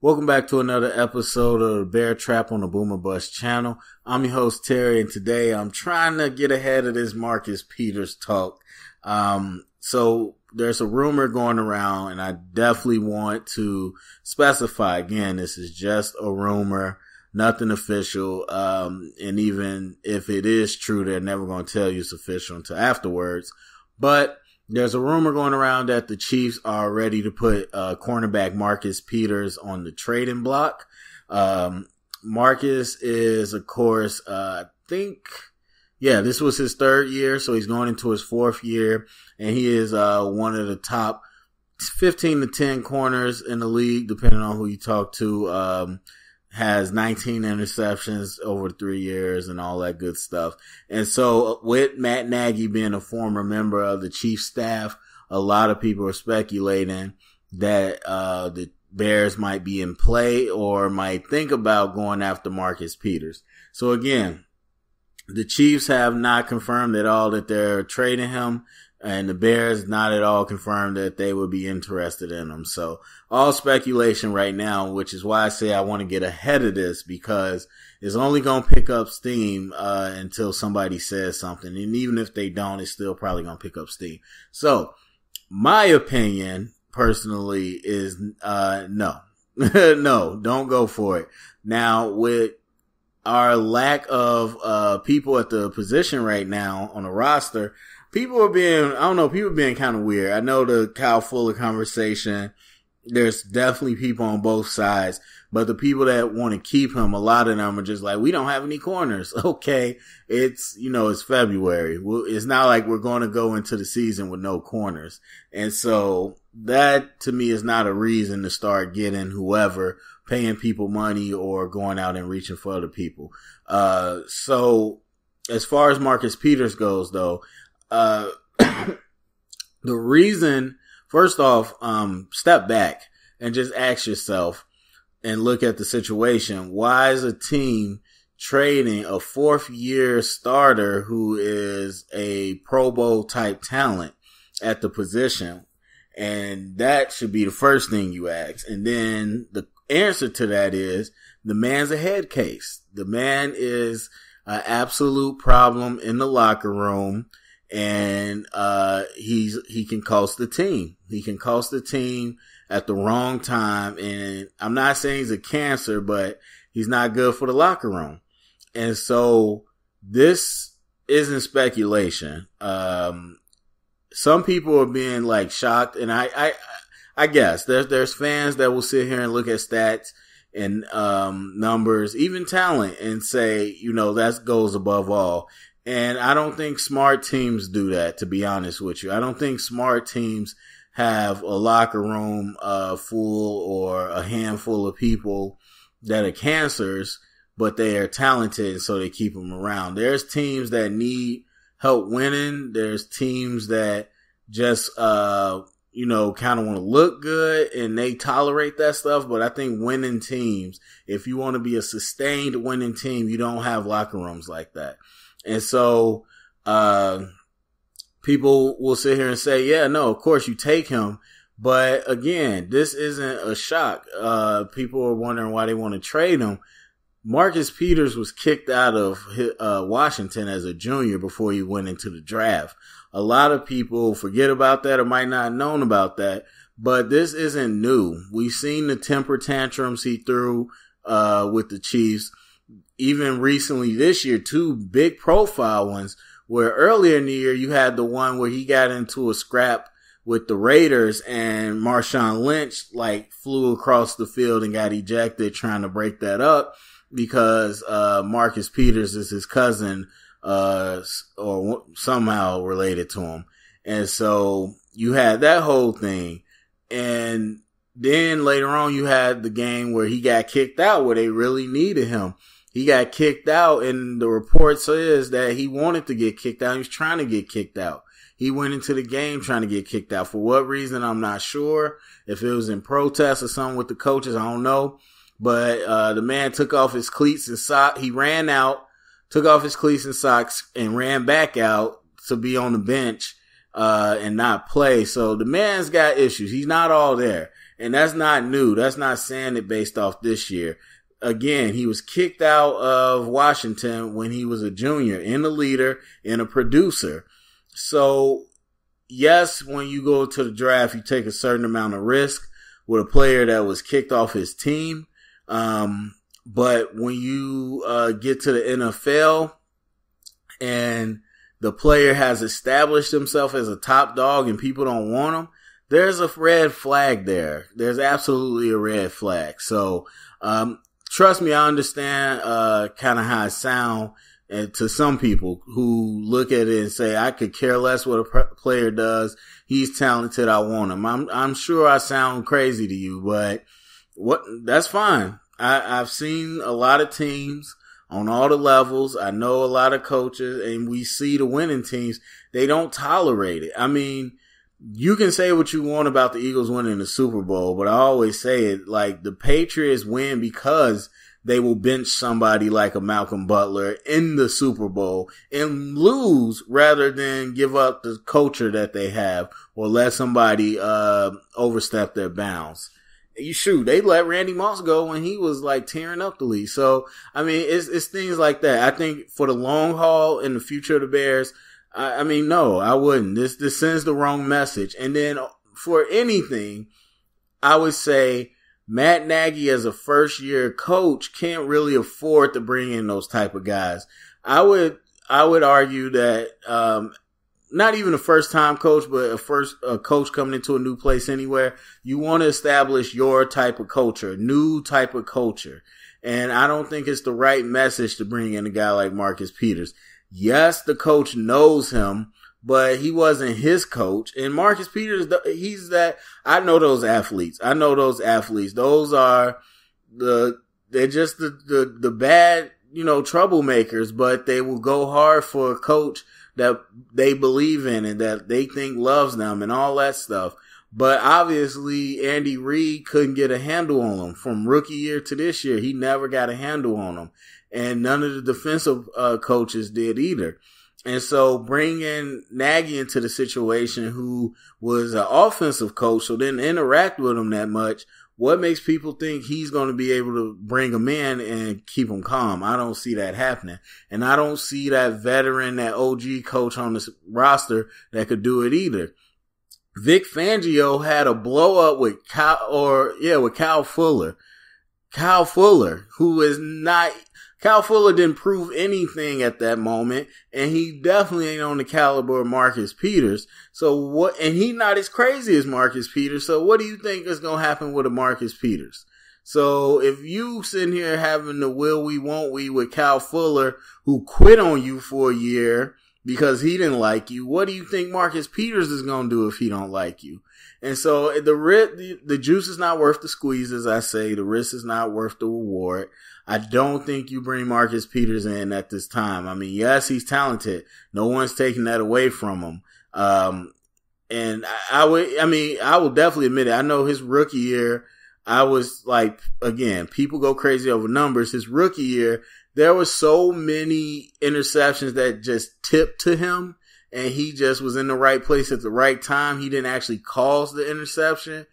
Welcome back to another episode of the Bear Trap on the Boomer Bust channel. I'm your host, Terry, and today I'm trying to get ahead of this Marcus Peters talk. So there's a rumor going around, and I definitely want to specify, again, this is just a rumor, nothing official, and even if it is true, they're never going to tell you it's official until afterwards. But there's a rumor going around that the Chiefs are ready to put cornerback Marcus Peters on the trading block. Marcus is, of course, this was his third year, so he's going into his fourth year, and he is one of the top 15 to 10 corners in the league, depending on who you talk to. Has 19 interceptions over 3 years and all that good stuff. And so with Matt Nagy being a former member of the Chiefs staff, a lot of people are speculating that the Bears might be in play or might think about going after Marcus Peters. So again, the Chiefs have not confirmed at all that they're trading him, and the Bears not at all confirmed that they would be interested in him. So all speculation right now, which is why I say I want to get ahead of this, because it's only going to pick up steam until somebody says something. And even if they don't, it's still probably going to pick up steam. So my opinion personally is no. No, don't go for it. Now, with our lack of people at the position right now on the roster, people are being kind of weird. I know the Kyle Fuller conversation, there's definitely people on both sides, but the people that want to keep him, a lot of them are just like, we don't have any corners. Okay. It's February. It's not like we're going to go into the season with no corners. And so that to me is not a reason to start getting whoever, paying people money or going out and reaching for other people. So as far as Marcus Peters goes though, the reason, first off, step back and just ask yourself and look at the situation. Why is a team trading a fourth year starter who is a Pro Bowl type talent at the position? And that should be the first thing you ask. And then the answer to that is the man's a head case. The man is an absolute problem in the locker room. And he can cost the team. He can cost the team at the wrong time. And I'm not saying he's a cancer, but he's not good for the locker room. And so this isn't speculation. Some people are being like shocked, and I guess there's fans that will sit here and look at stats and numbers, even talent, and say, that goes above all. And I don't think smart teams do that, to be honest with you. I don't think smart teams have a locker room full or a handful of people that are cancers, but they are talented, so they keep them around. There's teams that need help winning. There's teams that just, kind of want to look good, and they tolerate that stuff. But I think winning teams, if you want to be a sustained winning team, you don't have locker rooms like that. And so, people will sit here and say, yeah, no, of course you take him. But again, this isn't a shock. People are wondering why they want to trade him. Marcus Peters was kicked out of Washington as a junior before he went into the draft. A lot of people forget about that or might not have known about that, but this isn't new. We've seen the temper tantrums he threw, with the Chiefs. Even recently this year, 2 big profile ones, where earlier in the year you had the one where he got into a scrap with the Raiders and Marshawn Lynch flew across the field and got ejected trying to break that up because Marcus Peters is his cousin or somehow related to him. And so you had that whole thing. And then later on you had the game where he got kicked out where they really needed him. He got kicked out, and the report says that he wanted to get kicked out. He was trying to get kicked out. He went into the game trying to get kicked out. For what reason, I'm not sure. If it was in protest or something with the coaches, I don't know. But the man took off his cleats and socks. He ran out, took off his cleats and socks, and ran back out to be on the bench and not play. So the man's got issues. He's not all there. And that's not new. That's not saying it based off this year. Again, he was kicked out of Washington when he was a junior and a leader and a producer. So, yes, when you go to the draft, you take a certain amount of risk with a player that was kicked off his team. But when you get to the NFL and the player has established himself as a top dog and people don't want him, there's a red flag there. There's absolutely a red flag. So, trust me, I understand kind of how I sound to some people who look at it and say, I could care less what a player does. He's talented. I want him. I'm sure I sound crazy to you, but that's fine. I've seen a lot of teams on all the levels. I know a lot of coaches, and we see the winning teams. They don't tolerate it. I mean, you can say what you want about the Eagles winning the Super Bowl, but I always say it, like, the Patriots win because they will bench somebody like a Malcolm Butler in the Super Bowl and lose rather than give up the culture that they have or let somebody overstep their bounds. They let Randy Moss go when he was like tearing up the league. So, I mean, it's things like that. I think for the long haul in the future of the Bears, I mean, no, I wouldn't. This sends the wrong message. And then for anything, I would say Matt Nagy as a first year coach can't really afford to bring in those type of guys. I would argue that, not even a first time coach, but a coach coming into a new place anywhere, you want to establish your type of culture, new type of culture. And I don't think it's the right message to bring in a guy like Marcus Peters. Yes, the coach knows him, but he wasn't his coach. And Marcus Peters, I know those athletes. Those are they're just the bad, troublemakers, but they will go hard for a coach that they believe in and that they think loves them and all that stuff. But obviously, Andy Reid couldn't get a handle on him from rookie year to this year. He never got a handle on him. And none of the defensive coaches did either. And so bringing Nagy into the situation, who was an offensive coach, so didn't interact with him that much, what makes people think he's going to be able to bring him in and keep him calm? I don't see that happening. And I don't see that veteran, that OG coach on this roster that could do it either. Vic Fangio had a blow up with Kyle Fuller. Kyle Fuller, Kyle Fuller didn't prove anything at that moment, and he definitely ain't on the caliber of Marcus Peters. And he's not as crazy as Marcus Peters, so what do you think is going to happen with a Marcus Peters? So if you sitting here having the will we, won't we with Kyle Fuller, who quit on you for a year because he didn't like you, what do you think Marcus Peters is going to do if he don't like you? And so the juice is not worth the squeeze, as I say. The risk is not worth the reward. I don't think you bring Marcus Peters in at this time. I mean, yes, he's talented. No one's taking that away from him. And I will definitely admit it. I know his rookie year, I was like, again, people go crazy over numbers. His rookie year, there were so many interceptions that just tipped to him, and he just was in the right place at the right time. He didn't actually cause the interception.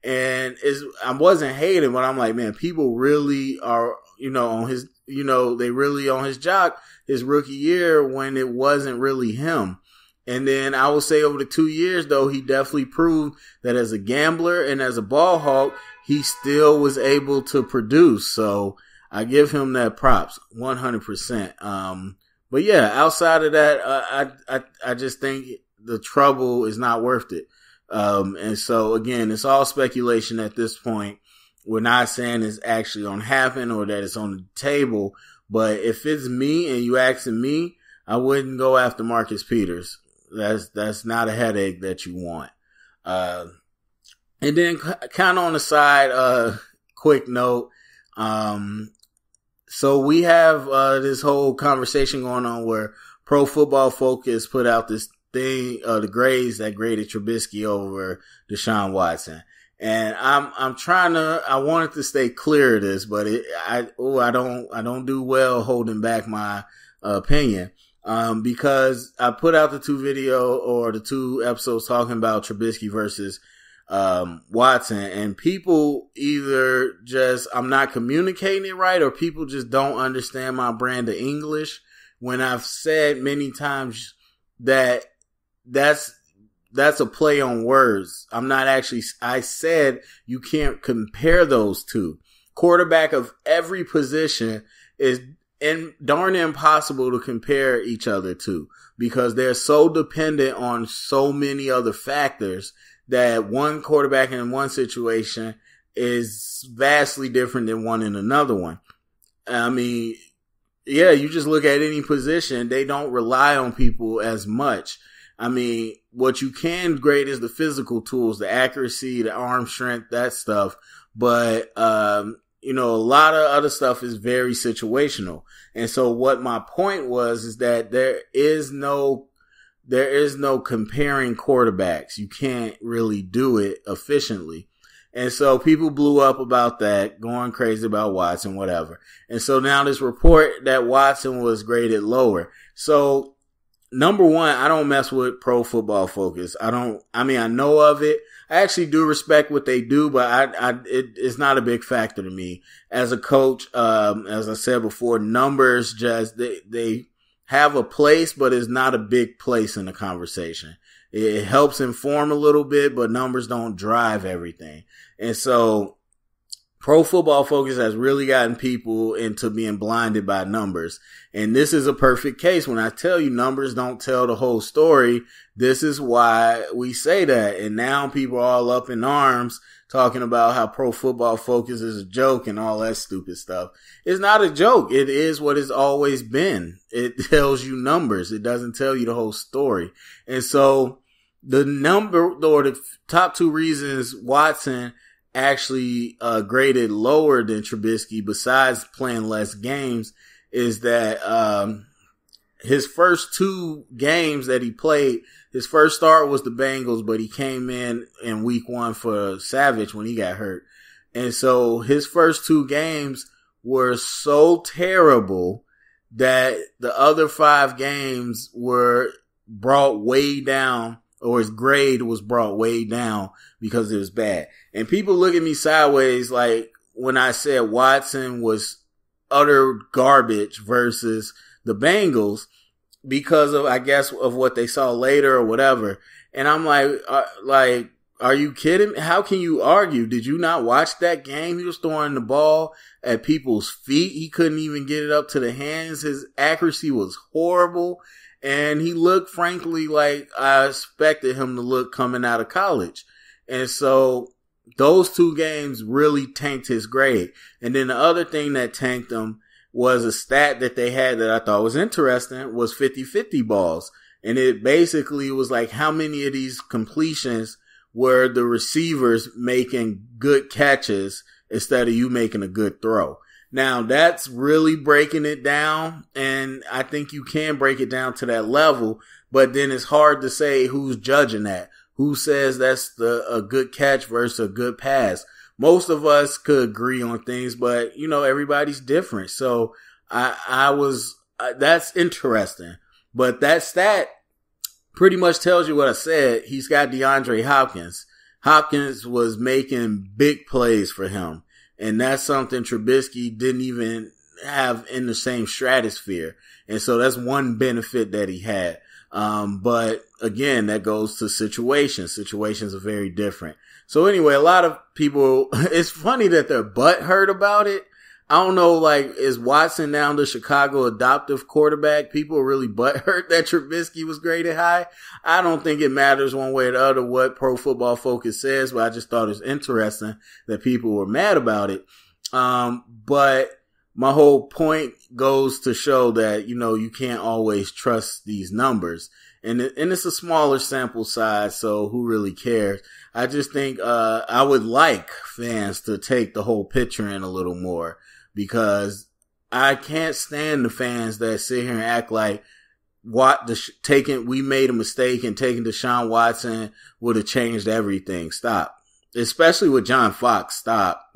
And I wasn't hating, but I'm like, man, people really are, on his, they really on his jock his rookie year when it wasn't really him. And then I will say over the 2 years, though, he definitely proved that as a gambler and as a ball hawk, he still was able to produce. So I give him that props 100%. But yeah, outside of that, I just think the trouble is not worth it. And so again, it's all speculation at this point. We're not saying it's actually going to happen or that it's on the table. But if it's me and you asking me, I wouldn't go after Marcus Peters. That's not a headache that you want. And then kind of on the side, quick note. So we have, this whole conversation going on where Pro Football Focus put out this thing, the grades that graded Trubisky over Deshaun Watson. And I wanted to stay clear of this, but I don't do well holding back my opinion. Because I put out the two episodes talking about Trubisky versus Watson, and people either just, I'm not communicating it right, or people just don't understand my brand of English when I've said many times that that's a play on words. I said you can't compare those two. Quarterback of every position is darn impossible to compare each other to, because they're so dependent on so many other factors that one quarterback in one situation is vastly different than one in another one. I mean, yeah, you just look at any position, they don't rely on people as much. I mean, what you can grade is the physical tools, the accuracy, the arm strength, that stuff. But, a lot of other stuff is very situational. And so what my point was is that there is no comparing quarterbacks. You can't really do it efficiently. And so people blew up about that, going crazy about Watson, whatever. And so now this report that Watson was graded lower. So number one, I don't mess with Pro Football Focus. I know of it. I actually do respect what they do, but it's not a big factor to me. As a coach, as I said before, numbers they have a place, but it's not a big place in the conversation. It helps inform a little bit, but numbers don't drive everything. And so Pro Football Focus has really gotten people into being blinded by numbers. And this is a perfect case. When I tell you numbers don't tell the whole story, this is why we say that. And now people are all up in arms talking about how Pro Football Focus is a joke and all that stupid stuff. It's not a joke. It is what it's always been. It tells you numbers. It doesn't tell you the whole story. And so the top two reasons Watson actually graded lower than Trubisky, besides playing less games, is that his first two games that he played, his first start was the Bengals, but he came in week 1 for Savage when he got hurt. And so his first two games were so terrible that the other 5 games were brought way down, or his grade was brought way down because it was bad. And people look at me sideways like when I said Watson was utter garbage versus the Bengals because of, I guess, of what they saw later or whatever. And I'm like, are you kidding? How can you argue? Did you not watch that game? He was throwing the ball at people's feet. He couldn't even get it up to the hands. His accuracy was horrible. And he looked, frankly, like I expected him to look coming out of college. And so those two games really tanked his grade. And then the other thing that tanked him was a stat that they had that I thought was interesting, was 50-50 balls. And it basically was like, how many of these completions were the receivers making good catches instead of you making a good throw? Now, that's really breaking it down, and I think you can break it down to that level, but then it's hard to say who's judging that. Who says that's a good catch versus a good pass? Most of us could agree on things, but, everybody's different. So that's interesting. But that stat pretty much tells you what I said. He's got DeAndre Hopkins. Hopkins was making big plays for him. And that's something Trubisky didn't even have in the same stratosphere. And so that's one benefit that he had. But again, that goes to situations. Situations are very different. So anyway, a lot of people, it's funny that they're butthurt about it. I don't know, is Watson now the Chicago adoptive quarterback? People are really butthurt that Trubisky was graded high. I don't think it matters one way or the other what Pro Football Focus says, but I just thought it was interesting that people were mad about it. But my whole point goes to show that, you can't always trust these numbers. And it's a smaller sample size, so who really cares? I just think I would like fans to take the whole picture in a little more. Because I can't stand the fans that sit here and act like we made a mistake and taking Deshaun Watson would have changed everything. Stop. Especially with John Fox. Stop.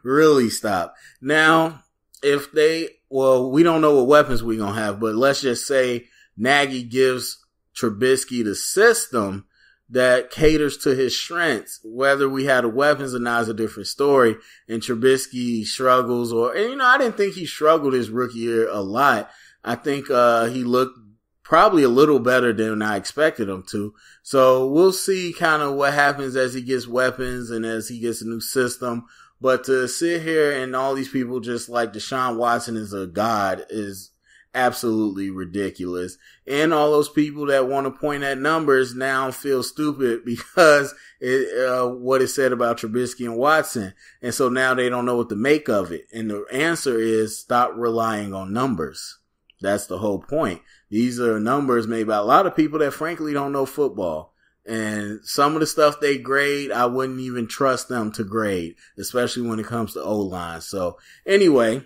Really stop. Now, we don't know what weapons we're going to have, but let's just say Nagy gives Trubisky the system that caters to his strengths. Whether we had the weapons or not is a different story. And Trubisky struggles, and I didn't think he struggled his rookie year a lot. I think he looked probably a little better than I expected him to. So we'll see kind of what happens as he gets weapons and as he gets a new system. But to sit here and all these people just like Deshaun Watson is a god is absolutely ridiculous. And all those people that want to point at numbers now feel stupid because what it said about Trubisky and Watson. And so now they don't know what to make of it. And the answer is stop relying on numbers. That's the whole point. These are numbers made by a lot of people that frankly don't know football. And some of the stuff they grade, I wouldn't even trust them to grade, especially when it comes to O-line. So anyway,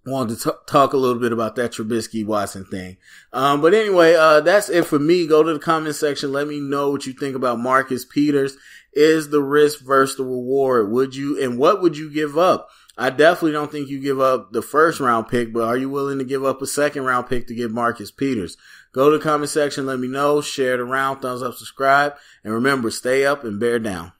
wanted to talk a little bit about that Trubisky Watson thing. But anyway, that's it for me. Go to the comment section. Let me know what you think about Marcus Peters. Is the risk versus the reward? What would you give up? I definitely don't think you give up the first round pick, but are you willing to give up a second round pick to get Marcus Peters? Go to the comment section. Let me know. Share it around. Thumbs up, subscribe. And remember, stay up and bear down.